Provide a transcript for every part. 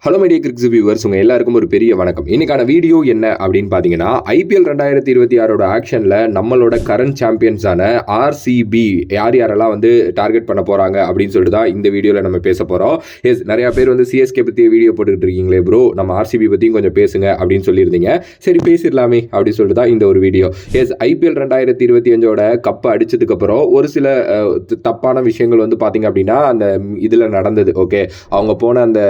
Hello media கிரிக்ஸ் viewers, உங்கள் எல்லாருக்கும் ஒரு பெரிய வணக்கம். இன்னைக்கான வீடியோ என்ன அப்படின்னு பார்த்தீங்கன்னா, ஐபிஎல் 2026 ஆக்ஷனில் நம்மளோட கரண்ட் சாம்பியன்ஸான ஆர்சிபி யாரெல்லாம் டார்கெட் பண்ண போகிறாங்க அப்படின்னு சொல்லிட்டு தான் இந்த வீடியோவில் நம்ம பேச போகிறோம். எஸ், நிறையா பேர் சிஎஸ்கே பற்றி வீடியோ போட்டுக்கிட்டு இருக்கீங்களே ப்ரோ, நம்ம ஆர்சிபி பற்றியும் கொஞ்சம் பேசுங்க அப்படின்னு சொல்லியிருந்தீங்க. சரி, பேசிடலாமே அப்படின்னு சொல்லிட்டு தான் இந்த ஒரு வீடியோ. எஸ், ஐபிஎல் 2025 கப்பை அடிச்சதுக்கப்புறம் ஒரு சில தப்பான விஷயங்கள் பார்த்தீங்க அப்படின்னா அந்த இதில் நடந்தது. ஓகே, அவங்க போன அந்த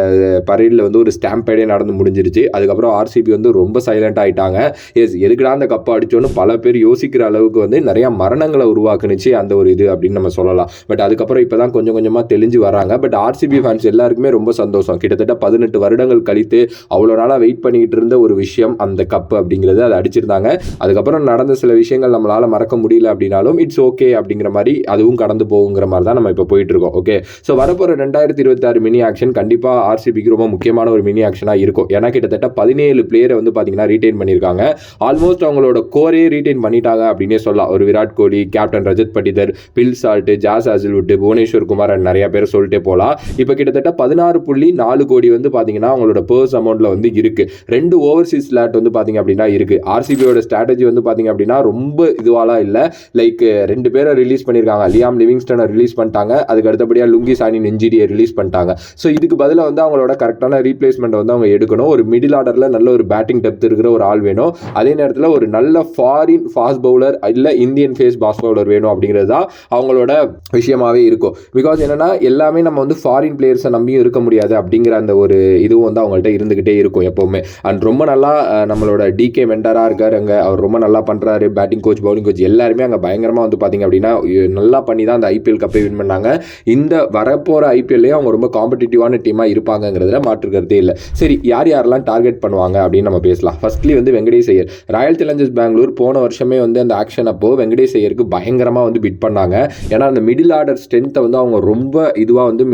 பரேடில் ஒரு ஸ்டாம்பேடே நடந்து முடிஞ்சிருச்சு. அதுக்கப்புறம் ஆர்சிபி ரொம்ப சைலண்ட் ஆயிட்டாங்க. எஸ், எதுக்குடா அந்த கப்பை அடிச்சோன்னு பல பேர் யோசிக்கிற அளவுக்கு நிறைய மரணங்களை உருவாக்குனுச்சு அந்த ஒரு இது அப்படின்னு நம்ம சொல்லலாம். பட் அதுக்கப்புறம் இப்பதான் கொஞ்சம் கொஞ்சமா தெளிஞ்சு வராங்க. பட் ஆர்சிபி ஃபேன்ஸ் எல்லாருக்குமே ரொம்ப சந்தோஷம். கிட்டத்தட்ட 18 வருடங்கள் கழித்து அவ்வளோ நாளாக வெயிட் பண்ணிக்கிட்டு இருந்த ஒரு விஷயம் அந்த கப்பு அப்படிங்கிறது, அதை அடிச்சிருந்தாங்க. அதுக்கப்புறம் நடந்த சில விஷயங்கள் நம்மளால மறக்க முடியல அப்படின்னாலும் இட்ஸ் ஓகே அப்படிங்கிற மாதிரி அதுவும் கடந்து போகுங்கிற மாதிரி தான் நம்ம இப்போ போயிட்டு இருக்கோம். ஓகே, ஸோ வரப்போற 2026 மினி ஆக்ஷன் கண்டிப்பாக ஆர்சிபிக்கு ரொம்ப முக்கியமான ஒரு மினி ஆக்ஷனாக இருக்கும். ஏன்னா கிட்டத்தட்ட 17 பிளேயரை பார்த்தீங்கன்னா ரீடைன் பண்ணியிருக்காங்க. ஆல்மோஸ்ட் அவங்களோட கோரே ரீடைன் பண்ணிட்டாங்க அப்படின்னே சொல்லலாம். ஒரு Virat Kohli, captain Rajat Patidar, Phil Salt, Josh Hazlewood, Bhuvneshwar Kumar நிறைய பேர் சொல்லிட்டே போகலாம். இப்போ கிட்டத்தட்ட 16.4 கோடி பார்த்தீங்கன்னா அவங்களோட பர்ஸ் அமௌண்ட்ல இருக்கு. 2 ஓவர்சீஸ் ஸ்லாட் பார்த்தீங்க அப்படின்னா இருக்கு. ஆர்சிபியோட ஸ்ட்ராட்டஜி பார்த்தீங்க அப்படின்னா ரொம்ப இதுவாலாம் இல்லை. லைக் 2 பேரை ரிலீஸ் பண்ணியிருக்காங்க. லியாம் லிவிங்ஸ்டனை ரிலீஸ் பண்ணிட்டாங்க. அதுக்கு அடுத்தபடியாக லுங்கி சானி நெஞ்சிடியை ரிலீஸ் பண்ணிட்டாங்க. ஸோ இதுக்கு பதிலாக அவங்களோட கரெக்டான ரீப்ளேஸ்மெண்ட் அவங்க எடுக்கணும். ஒரு மிடில் ஆர்டரில் நல்ல ஒரு பேட்டிங் டெப்த் இருக்கிற ஒரு ஆள் வேணும். அதே நேரத்தில் ஒரு நல்ல ஃபாரின் ஃபாஸ்ட் பவுலர் இல்லை இந்தியன் ஃபேஸ் ஃபாஸ்ட் பவுலர் வேணும் அப்படிங்கிறது தான் அவங்களோட விஷயமாவே இருக்கும். பிகாஸ் என்னன்னா எல்லாமே நம்ம ஃபாரின் பிளேயர்ஸை நம்பியும் இருக்க முடியாது அப்படிங்கிற அந்த ஒரு இதுவும் அவங்கள்ட்ட இருந்துகிட்டே இருக்கும் எப்பவுமே. அண்ட் ரொம்ப நல்லா நம்மளோட டிகே மெண்டராக இருக்காரு அங்கே. அவர் ரொம்ப நல்லா பண்ணுறாரு. பேட்டிங் கோச், பவுலிங் கோச் எல்லாருமே அங்கே பயங்கரமாக பார்த்தீங்க அப்படின்னா நல்லா பண்ணி தான் அந்த ஐபிஎல் கப்பை வின் பண்ணாங்க. இந்த வரப்போகிற ஐபிஎல்லே அவங்க ரொம்ப காம்படிட்டிவான டீமாக இருப்பாங்கிறதுல மாற்றுக்கிறதே இல்லை. சரி, யாரெல்லாம் டார்கெட் பண்ணுவாங்க அப்படின்னு நம்ம பேசலாம். Firstly Venkatesh Iyer. Royal Challengers Bangalore போன வருஷமே அந்த ஆக்ஷன் அப்போ வெங்கடேஷ் ஐயருக்கு பயங்கரமாக பிட் பண்ணாங்க. ஏன்னா அந்த மிடில் ஆர்டர் ஸ்ட்ரென்த்தை அவங்க ரொம்ப இதுவாக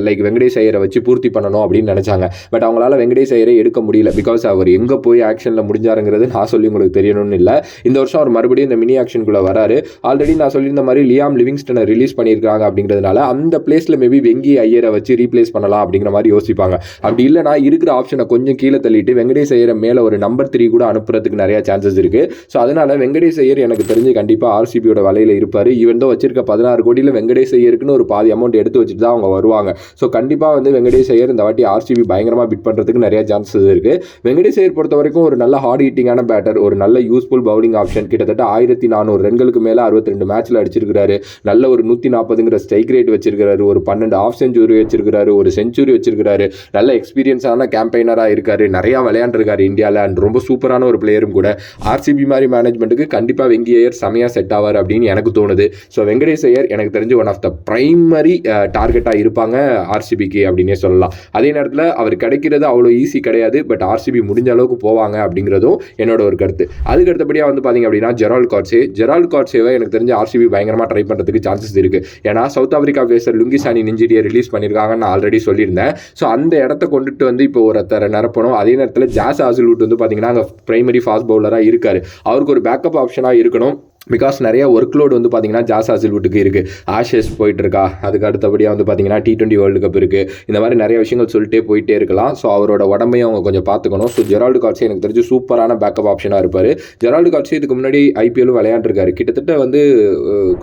லைக் வெங்கடேஷ் ஐயரை வச்சு பூர்த்தி பண்ணணும் அப்படின்னு நினைச்சாங்க. பட் அவங்களால வெங்கடேஷ் ஐயரை எடுக்க முடியல. பிகாஸ் அவர் எங்கே போய் ஆக்ஷனில் முடிஞ்சாருங்கிறது நான் சொல்லி உங்களுக்கு தெரியணும்னு இல்லை. இந்த வருஷம் அவர் மறுபடியும் இந்த மினி ஆக்ஷனுக்குள்ளே வராரு. ஆல்ரெடி நான் சொல்லியிருந்த மாதிரி லியாம் லிவிங்ஸ்டனை ரிலீஸ் பண்ணியிருக்காங்க அப்படிங்கிறதுனால அந்த பிளேஸில் மேபி வெங்கி ஐயரை வச்சு ரீப்ளேஸ் பண்ணலாம் அப்படிங்கிற மாதிரி யோசிப்பாங்க. அப்படி இல்லைனா இருக்கிற ஆப்ஷனை கொஞ்சம் கீழே தள்ளிட்டு வெங்கடேஷ் ஐயரை மேலே ஒரு நம்பர் 3 கூட அனுப்புறதுக்கு நிறைய சான்சஸ் இருக்கு. ஸோ அதனால வெங்கடேஷ் ஐயர் எனக்கு தெரிஞ்சு கண்டிப்பாக ஆர்சிபியோட வலையில் இருப்பார். ஈவன் தோ வச்சிருக்க 16 கோடியில் வெங்கடேஷ் ஐயருக்குன்னு ஒரு பாதி அமௌண்ட் எடுத்து வச்சுட்டு தான் அவங்க வருவாங்க. ஸோ கண்டிப்பாக வெங்கடேஷ் ஐயர் இந்த வாட்டி ஆர்சிபி பயங்கரமாக பிட் பண்ணுறதுக்கு நிறைய சான்சஸ் இருக்கு. வெங்கடேஷ் ஐயர் பொறுத்த வரைக்கும் ஒரு நல்ல ஹார்ட் ஹிட்டிங்கான பேட்டர், ஒரு நல்ல யூஸ்ஃபுல் பவுலிங் ஆப்ஷன். கிட்டத்தட்ட 1400 ரன்களுக்கு மேலே 62 மேட்ச்ல அடிச்சிருக்காரு. நல்ல ஒரு 140ங்கிற ஸ்ட்ரைக் ரேட் வச்சிருக்காரு. ஒரு 12 ஆஃப் செஞ்சுரி வச்சிருக்காரு. ஒரு செஞ்சுரி வச்சிருக்காரு. நல்ல எக்ஸ்பீரியன்ஸான கேம்பெயினராக இருக்காரு. நிறையா விளையாண்டுருக்காரு இந்தியாவில். அண்ட் ரொம்ப சூப்பரான ஒரு பிளேயரும் கூட. ஆர்சிபி மாதிரி மேனேஜ்மெண்ட்டுக்கு கண்டிப்பாக வெங்கி ஐயர் செமையாக செட் ஆவார் அப்படின்னு எனக்கு தோணுது. ஸோ வெங்கடேஷ் ஐயர் எனக்கு தெரிஞ்சு ஒன் ஆஃப் த பிரைமரி டார்கெட்டாக இருப்பாங்க ஆர்சிபிக்கு அப்படின்னே சொல்லலாம். அதே நேரத்தில் அவர் கிடைக்கிறது அவ்வளோ ஈஸி கிடையாது. பட் ஆர்சிபி முடிஞ்ச அளவுக்கு போவாங்க அப்படிங்கிறதும் என்னோட ஒரு கருத்து. அதுக்கு அடுத்தபடியாக பார்த்தீங்க அப்படின்னா ஜெரால்ட் காட்ஸேவை எனக்கு தெரிஞ்சு ஆர்சிபி பயங்கரமாக ட்ரை பண்ணுறதுக்கு சான்சஸ் இருக்கு. ஏன்னா சவுத் ஆப்பிரிக்கா பேசர் லுங்கி சானி நெஞ்சிடியை ரிலீஸ் பண்ணியிருக்காங்கன்னு நான் ஆல்ரெடி சொல்லியிருந்தேன். ஸோ அந்த இடத்த கொண்டுட்டு இப்போ ஒருத்தரை நிரப்பணும். அதே நேரத்தில் ஜாஸ் ஹேசல்வுட் பார்த்தீங்கன்னா அங்கே பிரைமரி ஃபாஸ்ட் பவுலராக இருக்காரு. அவருக்கு ஒரு பேக்கப் ஆப்ஷனாக இருக்கணும். பிகாஸ் நிறைய ஒர்க் லோடு பார்த்தீங்கன்னா ஜாஸ் ஹேசல்வுட்டுக்கு இருக்குது. ஆஷஸ் போயிட்டு இருக்கா. அதுக்கு அடுத்தபடியாக பார்த்தீங்கன்னா T20 வேர்ல்டு கப் இருக்குது. இந்த மாதிரி நிறைய விஷயங்கள் சொல்லிட்டே போயிட்டே இருக்கலாம். ஸோ அவரோட உடம்பையும் அவங்க கொஞ்சம் பார்த்துக்கணும். ஸோ ஜெரால்ட் காட்ஸே எனக்கு தெரிஞ்சு சூப்பரான பேக்கப் ஆப்ஷனாக இருப்பார். ஜெரால்ட் காட்ஸே இதுக்கு முன்னாடி ஐபிஎல்லும் விளையாண்டுருக்காரு. கிட்டத்தட்ட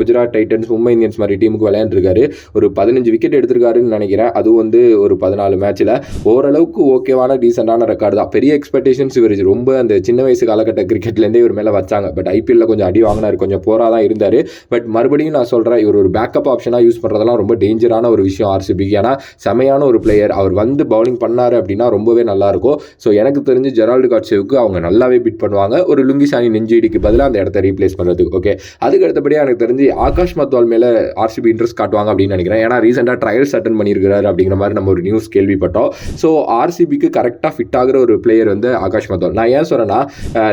குஜராத் டைட்டன்ஸ், மும்பை இந்தியன்ஸ் மாதிரி டீமுக்கு விளையாண்டுருக்காரு. ஒரு 15 விக்கெட் எடுத்திருக்காருன்னு நினைக்கிறேன். அதுவும் ஒரு 14 மேட்ச்சில் ஓரளவுக்கு ஓகேவான டீசெண்டான ரெக்கார்டு தான். பெரிய எக்ஸ்பெக்டேஷன்ஸ் இவர் ரொம்ப அந்த சின்ன வயசு காலகட்ட கிரிக்கெட்லேருந்தே இவர் மேலே வச்சாங்க. பட் ஐபிஎல்ல கொஞ்சம் அடி வாங்கினார். கொஞ்சம் போரா தான் இருந்தார். பட் மறுபடியும் நான் சொல்கிறேன், இவர் ஒரு பேக்கப் ஆப்ஷனாக யூஸ் பண்ணுறதெல்லாம் ரொம்ப டேஞ்சரான ஒரு விஷயம் ஆர்சிபிக்கு. ஏன்னா செமையான ஒரு பிளேயர். அவர் பவுலிங் பண்ணார் அப்படின்னா ரொம்பவே நல்லாயிருக்கும். ஸோ எனக்கு தெரிஞ்சு ஜெரால்ட் காட்ஸேவுக்கு அவங்க நல்லாவே பிட் பண்ணுவாங்க. ஒரு லுங்கி சானி நெஞ்சிடிக்கு பதிலாக அந்த இடத்த ரீப்ளேஸ் பண்ணுறதுக்கு. ஓகே, அதுக்கு அடுத்தபடியாக எனக்கு தெரிஞ்சு ஆகாஷ் மத்வால் மேலே ஆர்சிபி இன்ட்ரெஸ்ட் காட்டுவாங்க அப்படின்னு நினைக்கிறேன். ஏன்னா ரீசெண்டாக ட்ரையல்ஸ் அட்டன் பண்ணியிருக்கிறாரு அப்படிங்கிற மாதிரி நம்ம ஒரு நியூஸ் கேள்விப்பட்டோம். ஸோ ஆர்சிபிக்கு கரெக்டாக ஃபிட் ஆகிற ஒரு பிளேயர் ஆகாஷ் மத்வால். நான் ஏன் சொல்கிறேன்னா,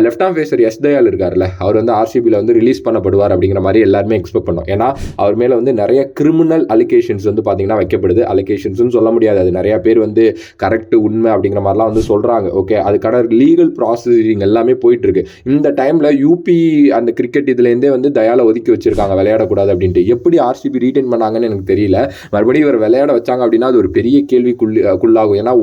left arm phasor S Dayal இருக்கார்ல, அவர் ஆர்சிபியில் ரிலீஸ் ரிலீஸ் பண்ணப்படுவார் அப்படிங்கிற மாதிரி எல்லாருமே எக்ஸ்பெக்ட் பண்ணோம். ஏன்னா அவர் மேலே வந்து நிறைய கிரிமினல் அலிகேஷன்ஸ் வந்து பார்த்தீங்கன்னா வைக்கப்படுது. அலிகேஷன்ஸ்னு சொல்ல முடியாது, அது நிறைய பேர் வந்து கரெக்ட் உண்மை அப்படிங்கிற மாதிரிலாம் வந்து சொல்கிறாங்க. ஓகே, அதுக்கான லீகல் ப்ராசஸிங் எல்லாமே போயிட்டு இருக்கு. இந்த டைமில் யூபி அந்த கிரிக்கெட் இதுலேருந்தே வந்து தயால ஒதுக்கி வச்சிருக்காங்க விளையாடக்கூடாது அப்படின்ட்டு. எப்படி ஆர்சிபி ரீட்டைன் பண்ணாங்கன்னு எனக்கு தெரியல. மறுபடியும் இவர் விளையாட வச்சாங்க அப்படின்னா அது ஒரு பெரிய கேள்விக்குள்ளாகும். ஏன்னா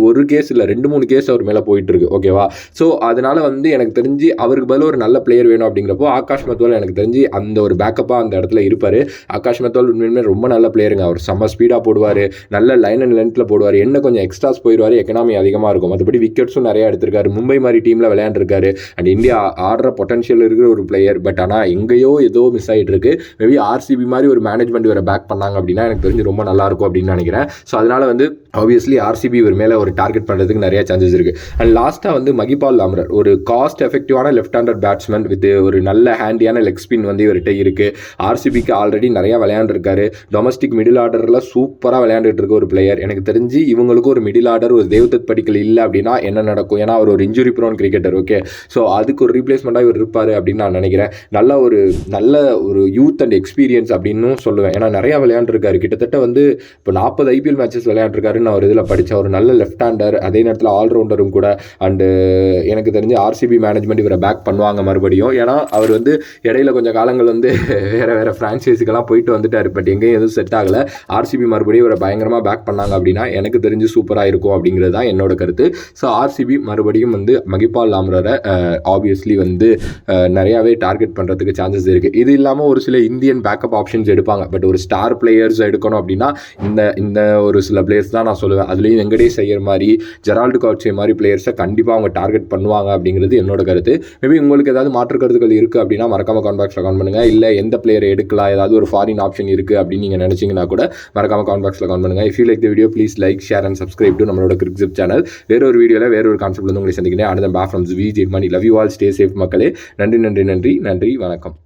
ஒரு கேஸ் இல்லை 2-3 கேஸ் அவர் மேலே போயிட்டு இருக்கு. ஓகேவா? ஸோ அதனால வந்து எனக்கு தெரிஞ்சு அவருக்கு பதில் ஒரு நல்ல பிளேயர் வேணும் அப்படிங்கிறப்போ ஆகாஷ் மெத்வால் எனக்கு தெரிஞ்சு அந்த ஒரு பேக்கப்பாக அந்த இடத்துல இருப்பார். ஆகாஷ் மெத்வால் உண்மையுமே ரொம்ப நல்ல பிளேயருங்க. அவர் செம்ம ஸ்பீடாக போடுவார், நல்ல லைன் அண்ட் லென்த்தில் போடுவார், என்ன கொஞ்சம் எக்ஸ்ட்ராஸ் போயிடுவார், எக்கனாமி அதிகமாக இருக்கும். மற்றபடி விக்கெட்ஸும் நிறையா எடுத்திருக்காரு, மும்பை மாதிரி டீமில் விளையாண்டுருக்காரு. அண்ட் இந்தியா ஆடுற பொட்டன்ஷியல் இருக்கிற ஒரு பிளேயர். பட் ஆனால் எங்கேயோ ஏதோ மிஸ் ஆகிட்டு இருக்கு. மேபி ஆர்சிபி மாதிரி ஒரு மேனேஜ்மெண்ட் இவரை பேக் பண்ணாங்க அப்படின்னா எனக்கு தெரிஞ்சு ரொம்ப நல்லாயிருக்கும் அப்படின்னு நினைக்கிறேன். ஸோ அதனால் வந்து ஆப்வியஸ்லி ஆர்சிபி இவர் மேலே ஒரு டார்கெட் பண்ணுறதுக்கு நிறைய சான்சஸ் இருக்குது. அண்ட் லாஸ்ட்டாக வந்து மகிபால் லாம்ரர் ஒரு காஸ்ட் எஃபெக்டிவான லெஃப்ட் ஹேண்டர் பேட்ஸ்மேன் வித் ஒரு நல்ல ஹேண்டியான லெக் ஸ்பின் வந்து இவர்கிட்ட இருக்குது. ஆர்சிபிக்கு ஆல்ரெடி நிறையா விளையாண்டுருக்காரு. டொமஸ்டிக் மிடில் ஆர்டரில் சூப்பராக விளையாண்டுட்டு இருக்க ஒரு பிளேயர். எனக்கு தெரிஞ்சு இவங்களுக்கு ஒரு மிடில் ஆர்டர் ஒரு தேவ்தத் படிக்கல் இல்லை அப்படின்னா என்ன நடக்கும்? ஏன்னா அவர் ஒரு injury prone cricketer. Okay, so அதுக்கு ஒரு ரீப்ளேஸ்மெண்ட்டாக இவர் இருப்பார் அப்படின்னு நான் நினைக்கிறேன். நல்ல ஒரு யூத் அண்ட் எக்ஸ்பீரியன்ஸ் அப்படின்னு சொல்லுவேன். ஏன்னா நிறையா விளையாண்டுருக்காரு. கிட்டத்தட்ட வந்து இப்போ 40 ஐபிஎல் மேட்சஸ் விளையாண்டுருக்காரு. நான் ஒரு இதில் படித்த ஒரு நல்ல லெஃப்ட் ஹேண்டர், அதே நேரத்தில் ஆல்ரவுண்டரும் கூட. அண்டு எனக்கு தெரிஞ்சு ஆர்சிபி மேனேஜ்மெண்ட் இவரை பேக் பண்ணுவாங்க மறுபடியும். ஏன்னா அவர் வந்து இடையில கொஞ்சம் காலங்கள் வந்து வேறு ஃப்ரான்ச்சைஸுக்கெல்லாம் போயிட்டு வந்துட்டார். பட் எங்கேயும் எதுவும் செட் ஆகலை. ஆர்சிபி மறுபடியும் இவரை பயங்கரமாக பேக் பண்ணாங்க அப்படின்னா எனக்கு தெரிஞ்சு சூப்பராக இருக்கும் அப்படிங்கிறது தான் என்னோட கருத்து. ஸோ ஆர்சிபி மறுபடியும் வந்து மகிபால் லாம்ரரை ஆப்வியஸ்லி வந்து நிறையாவே டார்கெட் பண்ணுறதுக்கு சான்சஸ் இருக்குது. இது இல்லாமல் ஒரு சில இந்தியன் பேக்கப் ஆப்ஷன்ஸ் எடுப்பாங்க. பட் ஒரு ஸ்டார் பிளேயர்ஸ் எடுக்கணும் அப்படின்னா இந்த ஒரு சில பிளேயர்ஸ் தான் நான் சொல்லுவேன். அதுலேயும் வெங்கடேஷ் ஐயர் மாதிரி, ஜெரால்டு காட்சே மாதிரி பிளேயர்ஸை கண்டிப்பாக அவங்க டார்கெட் பண்ணுவாங்க அப்படிங்கிறது என்னோட கருத்து. மேபி உங்களுக்கு ஏதாவது மாற்று கருத்துக்கள் இருக்குது அப்படின்னா மறக்காம கமெண்ட் பாக்ஸில் கமெண்ட் பண்ணுங்கள். இல்லை எந்த பிளேயரை எடுக்கலாம், ஏதாவது ஒரு ஃபாரின் ஆப்ஷன் இருக்குது அப்படின்னு நீங்கள் நினச்சிங்கன்னா கூட மறக்காம கமெண்ட் பாக்ஸில் கமெண்ட் பண்ணுங்கள். If you like the video please like, share and subscribe to நம்மளோட கிரிக்கெட் சேனல். வேறொரு வீடியோவில் வேறொரு கான்செப்ட் வந்து உங்களை சந்திக்கிறேன். Another pack from Vijay Mani. Love you all, stay safe மக்களே. நன்றி, வணக்கம்.